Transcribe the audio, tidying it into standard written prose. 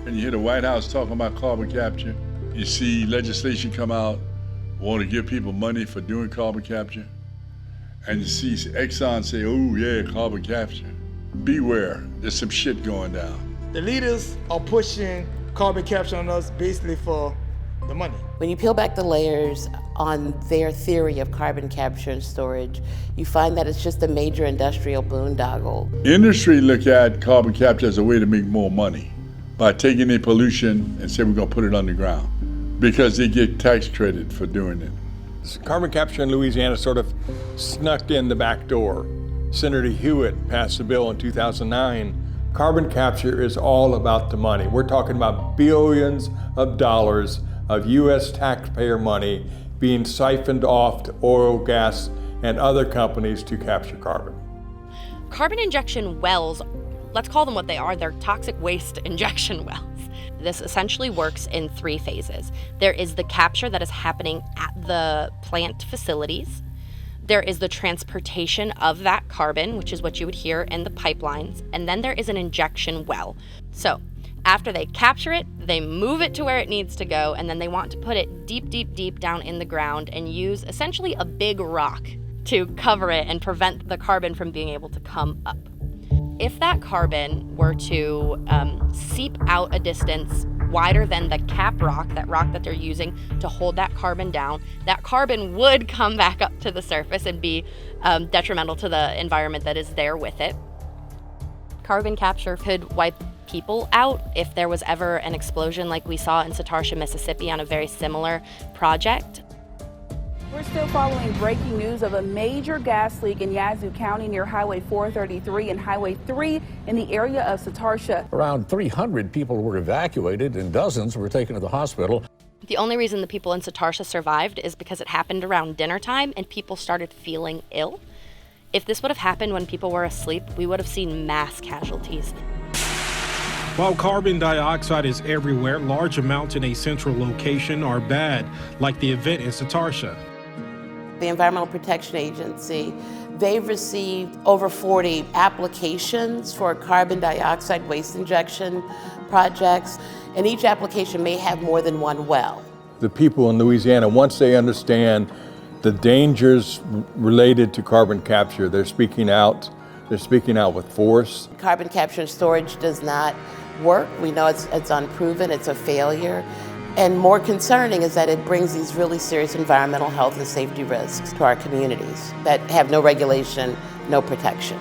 and you hear the White House talking about carbon capture. You see legislation come out, want to give people money for doing carbon capture. And you see Exxon say, oh yeah, carbon capture. Beware, there's some shit going down. The leaders are pushing carbon capture on us basically for the money. When you peel back the layers on their theory of carbon capture and storage, you find that it's just a major industrial boondoggle. Industry look at carbon capture as a way to make more money by taking the pollution and say we're gonna put it underground because they get tax credit for doing it. Carbon capture in Louisiana sort of snuck in the back door. Senator Hewitt passed a bill in 2009. Carbon capture is all about the money. We're talking about billions of dollars of U.S. taxpayer money being siphoned off to oil, gas, and other companies to capture carbon. Carbon injection wells, let's call them what they are, they're toxic waste injection wells. This essentially works in 3 phases. There is the capture that is happening at the plant facilities. There is the transportation of that carbon, which is what you would hear in the pipelines. And then there is an injection well. So after they capture it, they move it to where it needs to go, and then they want to put it deep, deep, deep down in the ground and use essentially a big rock to cover it and prevent the carbon from being able to come up. If that carbon were to seep out a distance wider than the cap rock, that rock that they're using to hold that carbon down, that carbon would come back up to the surface and be detrimental to the environment that is there with it. Carbon capture could wipe people out if there was ever an explosion like we saw in Satartia, Mississippi on a very similar project. We're still following breaking news of a major gas leak in Yazoo County near Highway 433 and Highway 3 in the area of Satartia. Around 300 people were evacuated and dozens were taken to the hospital. The only reason the people in Satartia survived is because it happened around dinner time and people started feeling ill. If this would have happened when people were asleep, we would have seen mass casualties. While carbon dioxide is everywhere, large amounts in a central location are bad, like the event in Satartia. The Environmental Protection Agency, they've received over 40 applications for carbon dioxide waste injection projects, and each application may have more than one well. The people in Louisiana, once they understand the dangers related to carbon capture, they're speaking out. They're speaking out with force. Carbon capture and storage does not work. We know it's unproven, it's a failure. And more concerning is that it brings these really serious environmental health and safety risks to our communities that have no regulation, no protection.